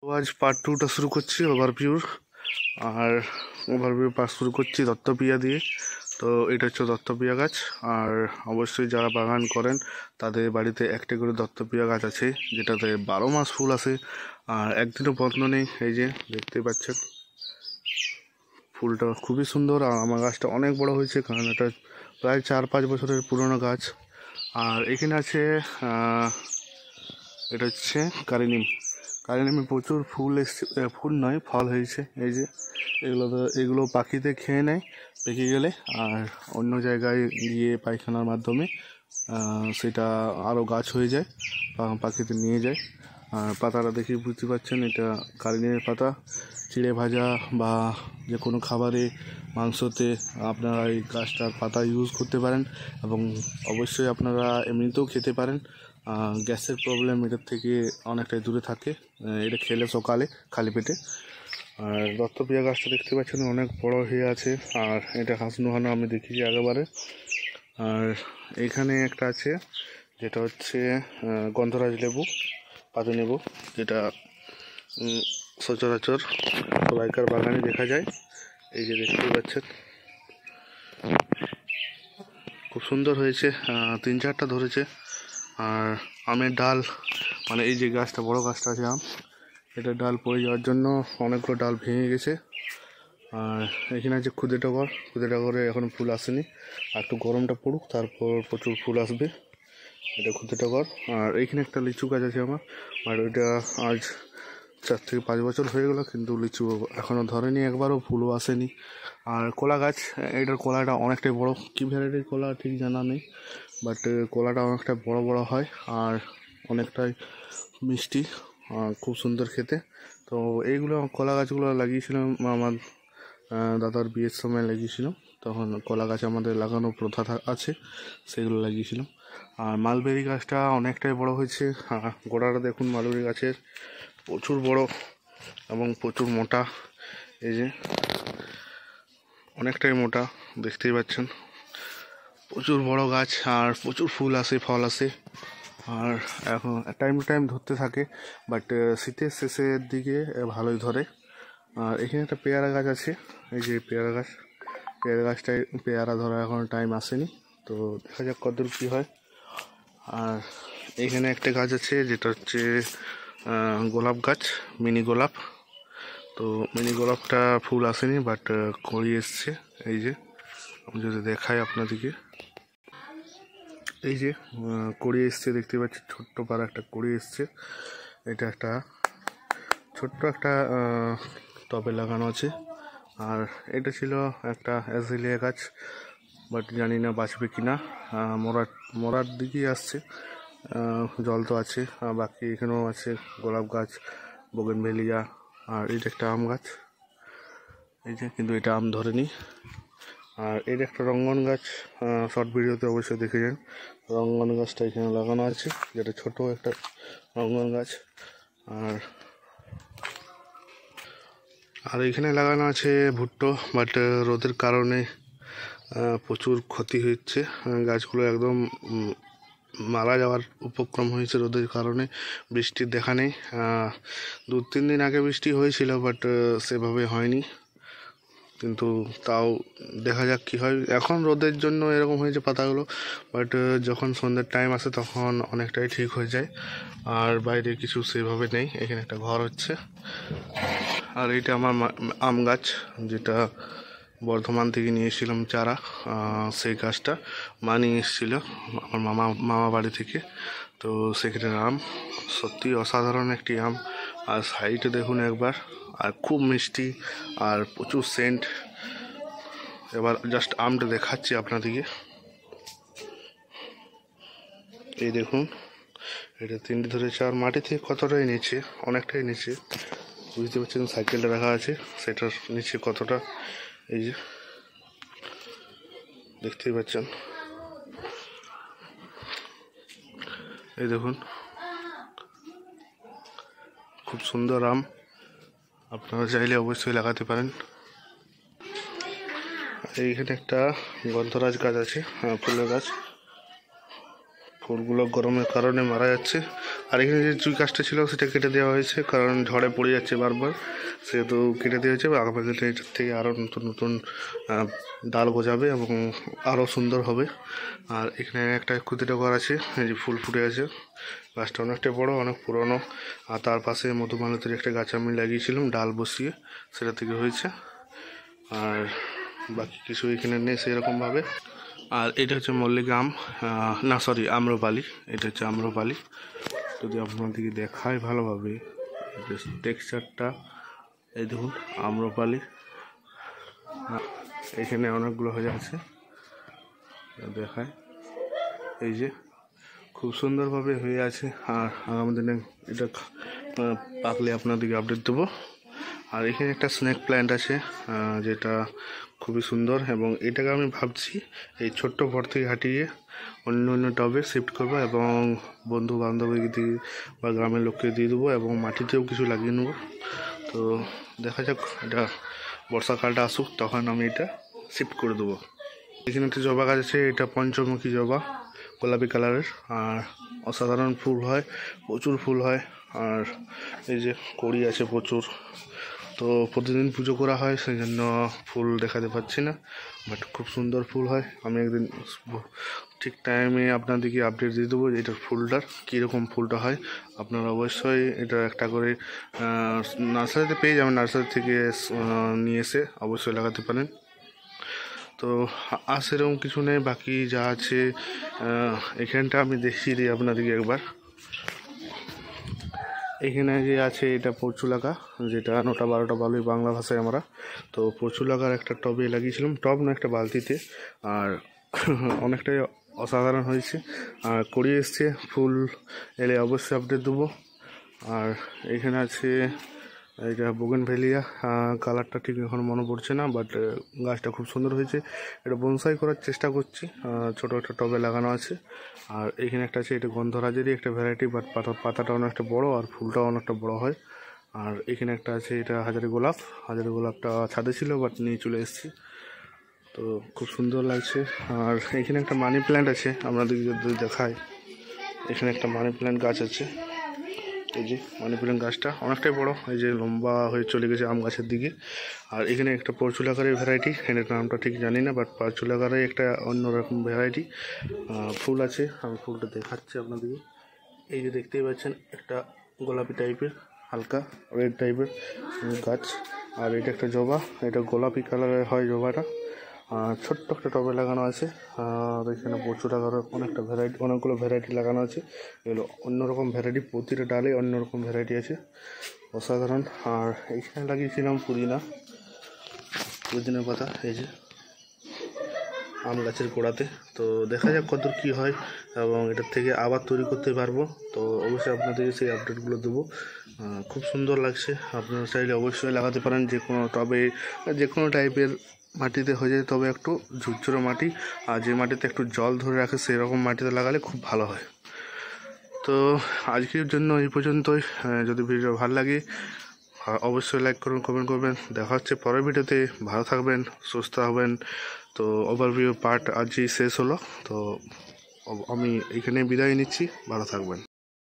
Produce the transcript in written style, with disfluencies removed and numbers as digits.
তো আজ পার্ট 2টা শুরু করছি ওভারভিউর। আর ওভারভিউ পার্ট শুরু করছি দত্তপিয়া দিয়ে। তো এটা হচ্ছে দত্তপিয়া গাছ। আর অবশ্যই যারা বাগান করেন তাদের বাড়িতে একটা করে দত্তপিয়া গাছ আছে, যেটাতে 12 মাস ফুল আসে আর একদিনও বন্ধ নেই। এই যে দেখতে পাচ্ছেন ফুলটা খুবই সুন্দর। আর আমার গাছটা অনেক বড় হয়েছে, কারণ এটা প্রায় 4-5 বছরের পুরনো গাছ। আর এখানে আছে এটা হচ্ছে কারিনিম। কারিনিমে প্রচুর ফুল এসছে, ফুল নয় ফল হয়েছে। এই যে এগুলো পাখিতে খেয়ে নেয় পেকে গেলে, আর অন্য জায়গায় গিয়ে পায়খানার মাধ্যমে সেটা আরও গাছ হয়ে যায়, পাখিতে নিয়ে যায়। আর পাতাটা দেখে বুঝতে পারছেন এটা কারিনিমের পাতা। চিড়ে ভাজা বা যে কোনো খাবারে, মাংসতে আপনারা এই গাছটার পাতা ইউজ করতে পারেন, এবং অবশ্যই আপনারা এমনিতেও খেতে পারেন। গ্যাসের প্রবলেম এটার থেকে অনেকটাই দূরে থাকে এটা খেলে সকালে খালি পেটে। আর দত্তপিয়া গাছটা দেখতে পাচ্ছেন অনেক বড় হয়ে আছে, আর এটা হাসনুহানা আমি দেখেছি আগেবারে। আর এখানে একটা আছে যেটা হচ্ছে গন্ধরাজ লেবু, পাতি লেবু, যেটা সচরাচর সবাইকার বাগানে দেখা যায়। এই যে দেখতে পাচ্ছেন খুব সুন্দর হয়েছে, 3-4টা ধরেছে। আর আমের ডাল, মানে এই যে গাছটা বড় গাছটা আছে আম, এটা ডাল পড়ে যাওয়ার জন্য অনেকগুলো ডাল ভেঙে গেছে। আর এখানে আছে খুদে টগর। খুদে টগরে এখন ফুল আসেনি, আর একটু গরমটা পড়ুক তারপর প্রচুর ফুল আসবে। এটা খুদে টগর। আর এইখানে একটা লিচু গাছ আছে আমার, আর ওইটা আজ 4 থেকে 5 বছর হয়ে গেল, কিন্তু লিচু এখনও ধরেনি, একবারও ফুলও আসেনি। আর কলা গাছ, এটার কলাটা অনেকটাই বড়, কী ভ্যারাইটির কলা ঠিক জানা নেই, বাট কলাটা অনেকটা বড় বড় হয় আর অনেকটাই মিষ্টি, খুব সুন্দর খেতে। তো এইগুলো কলা গাছগুলো লাগিয়েছিলাম আমার দাদার বিয়ের সময় লাগিয়েছিলাম, তখন কলা গাছ আমাদের লাগানো প্রথা আছে, সেগুলো লাগিয়েছিলাম। আর মালবেরি গাছটা অনেকটাই বড় হয়েছে। গোড়াটা দেখুন মালবেরি গাছের, প্রচুর বড় এবং প্রচুর মোটা। এই যে অনেকটাই মোটা, দেখতেই পাচ্ছেন প্রচুর বড় গাছ, আর প্রচুর ফুল আসে, ফল আসে। আর এখন টাইম টু টাইম ধরতে থাকে, বাট শীতের শেষের দিকে ভালোই ধরে। আর এখানে একটা পেয়ারা গাছ আছে, এই যে পেয়ারা গাছ, পেয়ারা গাছটায় পেয়ারা ধরা এখন টাইম আসেনি, তো দেখা যাক কতদূর কী হয়। আর এখানে একটা গাছ আছে যেটা হচ্ছে গোলাপ গাছ, মিনি গোলাপ। তো মিনি গোলাপটা ফুল আসেনি, বাট কড়ি এসছে। এই যে আমি যদি দেখাই আপনাদেরকে, এই যে কড়ি এসছে দেখতে পাচ্ছি, ছোট্ট পারা একটা কড়ি এসছে। এটা একটা ছোট্ট একটা টবে লাগানো আছে। আর এটা ছিল একটা অ্যাজেলিয়া গাছ, বাট জানি না বাঁচবে কি না, মরার দিকেই আসছে। জল তো আছে, বাকি এখানেও আছে গোলাপ গাছ, বোগেনভেলিয়া। আর এটা একটা আম গাছ, এই যে, কিন্তু এটা আম ধরেনি। আর এর একটা রঙ্গন গাছ, শর্ট ভিডিওতে অবশ্যই দেখে যান। রঙ্গন গাছটা এখানে লাগানো আছে, যেটা ছোট একটা রঙ্গন গাছ। আর এখানে লাগানো আছে ভুট্টো, বাট রোদের কারণে প্রচুর ক্ষতি হচ্ছে, গাছগুলো একদম মারা যাওয়ার উপক্রম হয়েছে রোদের কারণে। বৃষ্টির দেখা নেই। 2-3 দিন আগে বৃষ্টি হয়েছিল, বাট সেভাবে হয়নি, কিন্তু তাও দেখা যাক কী হয়। এখন রোদের জন্য এরকম হয়েছে পাতাগুলো, বাট যখন সন্ধ্যের টাইম আসে তখন অনেকটাই ঠিক হয়ে যায়। আর বাইরে কিছু সেভাবে নেই, এখানে একটা ঘর হচ্ছে। আর এইটা আমার আম গাছ, যেটা বর্ধমান থেকে নিয়ে এসেছিলাম চারা। সেই গাছটা মা নিয়ে এসেছিলো আমার মামা বাড়ি থেকে। তো সেখানে আম সত্যি অসাধারণ একটি আম। আর সাইডে দেখুন একবার, আর খুব মিষ্টি আর প্রচুর সেন্ট। এবার জাস্ট আমটা দেখাচ্ছি আপনাদেরকে, এই দেখুন, এটা 3টে ধরেছে। আর মাটি থেকে কতটাই নিচে, অনেকটাই নিচে, বুঝতে পারছেন সাইকেলটা রাখা আছে সেটার নিচে কতটা, এই যে দেখতেই পাচ্ছেন। এই দেখুন খুব সুন্দর আম, আপনারা চাইলে অবশ্যই লাগাতে পারেন। এইখানে একটা গন্ধরাজ গাছ আছে, ফুলের গাছ। ফুলগুলো গরমের কারণে মারা যাচ্ছে, আর এখানে যে জুই গাছটা ছিল সেটা কেটে দেওয়া হয়েছে, কারণ ঝড়ে পড়ে যাচ্ছে বারবার, সেহেতু কেটে দেওয়া হয়েছে। আগামী দিনে এটার থেকে আরও নতুন নতুন ডাল গজাবে এবং আরও সুন্দর হবে। আর এখানে একটা ক্ষুদিটা ঘর আছে, এই যে ফুল ফুটে আছে, গাছটা অনেকটা বড়, অনেক পুরনো। আর তার পাশে মধুমালতির একটা গাছ আমি লাগিয়েছিলাম ডাল বসিয়ে, সেটা থেকে হয়েছে। আর বাকি কিছু এখানে নেই সেরকমভাবে। আর এটা হচ্ছে মল্লিক আম, না সরি আম্রপালি, এটা হচ্ছে আম্রপালি। যদি আপনাদেরকে দেখায় ভালোভাবে টেক্সচারটা, এই দেখুন আম্রপালি, এখানে অনেকগুলো হয়ে আছে দেখায়, এই যে খুব সুন্দরভাবে হয়ে আছে। আর আগামী দিনে এটা পাকলে আপনাদেরকে আপডেট দেবো। আর এখানে একটা স্নেক প্ল্যান্ট আছে, যেটা খুবই সুন্দর, এবং এটাকে আমি ভাবছি এই ছোট্ট ঘর থেকে হাঁটিয়ে অন্য অন্য টবে শিফট করবো এবং বন্ধু বান্ধবীকে দিয়ে বা গ্রামের লোককে দিয়ে দেবো, এবং মাটিতেও কিছু লাগিয়ে নেবো। তো দেখা যাক, এটা বর্ষাকালটা আসুক তখন আমি এটা শিফট করে দেবো। এখানে একটা জবা গাছ আছে, এটা পঞ্চমুখী জবা, গোলাপি কালারের, আর অসাধারণ ফুল হয়, প্রচুর ফুল হয়। আর এই যে কড়ি আছে প্রচুর, তো প্রতিদিন পুজো করা হয়, সেই জন্য ফুল দেখাতে পাচ্ছি না, বাট খুব সুন্দর ফুল হয়। আমি একদিন ঠিক টাইমে আপনাদেরকে আপডেট দিয়ে দেবো যে এটার ফুলটার কীরকম ফুলটা হয়। আপনারা অবশ্যই এটা একটা করে নার্সারিতে পেয়ে যাবেন, নার্সারি থেকে নিয়ে এসে অবশ্যই লাগাতে পারেন। তো আর সেরকম কিছু নেই, বাকি যা আছে এখানটা আমি দেখিয়ে দিই আপনাদেরকে একবার। এখানে যে আছে এটা পরচুলাকা, যেটা 9টা 12টা বলি বাংলা ভাষায় আমরা। তো পরচুলাকার একটা টবে লাগিয়েছিলাম, টব না একটা বালতিতে, আর অনেকটাই অসাধারণ হয়েছে। আর কড়িয়ে এসছে, ফুল এলে অবশ্যই আপডেট দেবো। আর এখানে আছে এটা বোগেনভেলিয়া, কালারটা ঠিক এখন মনে পড়ছে না, বাট গাছটা খুব সুন্দর হয়েছে। এটা বনসাই করার চেষ্টা করছি, ছোটো একটা টবে লাগানো আছে। আর এখানে একটা আছে, এটা গন্ধরাজেরই একটা ভ্যারাইটি, বাট পাতাটা অনেকটা বড় আর ফুলটাও অনেকটা বড় হয়। আর এখানে একটা আছে, এটা হাজারি গোলাপ, হাজারি গোলাপটা ছাদে ছিল বাট নিয়ে চলে এসেছি, তো খুব সুন্দর লাগছে। আর এখানে একটা মানি প্ল্যান্ট আছে, আপনাদেরকে যদি দেখায়, এখানে একটা মানি প্ল্যান্ট গাছ আছে, এই যে মানি প্ল্যান্ট গাছটা অনেকটাই বড়, এই যে লম্বা হয়ে চলে গেছে আম গাছের দিকে। আর এখানে একটা পরচুলাকারের ভ্যারাইটি, এটার নামটা ঠিক জানি না, বাট পরচুলাকারের একটা অন্যরকম ভ্যারাইটি ফুল আছে। আমি ফুলটা দেখাচ্ছি আপনাদেরকে, এই যে দেখতেই পাচ্ছেন একটা গোলাপি টাইপের, হালকা রেড টাইপের গাছ। আর এটা একটা জবা, এটা গোলাপি কালারের হয় জবাটা, ছোট্ট একটা টবে লাগানো আছে। আর এখানে প্রচুর টাকার অনেকটা ভ্যারাইটি, অনেকগুলো ভ্যারাইটি লাগানো আছে, এগুলো অন্যরকম ভ্যারাইটি, প্রতিটা ডালে অন্যরকম ভ্যারাইটি আছে, অসাধারণ। আর এইখানে লাগিয়েছিলাম পুদিনার পাতা, এই যে আম গাছের গোড়াতে। তো দেখা যাক কতদূর কী হয়, এবং এটার থেকে আবার তৈরি করতে পারবো। তো অবশ্যই আপনাদেরকে সেই আপডেটগুলো দেবো। খুব সুন্দর লাগছে, আপনারা চাইলে অবশ্যই লাগাতে পারেন, যে কোনো টবে, যে কোনো টাইপের মাটিতে হয়ে যায়, তবে একটু ঝুরঝুরে মাটি আর যে মাটিতে একটু জল ধরে রাখে সেরকম মাটিতে লাগালে খুব ভালো হয়। তো আজকের জন্য এই পর্যন্তই। যদি ভিডিও ভালো লাগে অবশ্যই লাইক করুন, কমেন্ট করবেন। দেখা হচ্ছে পরের ভিডিওতে, ভালো থাকবেন, সুস্থ হবেন। তো ওভারভিউ পার্ট আজই শেষ হলো, তো আমি এখানে বিদায় নিচ্ছি, ভালো থাকবেন।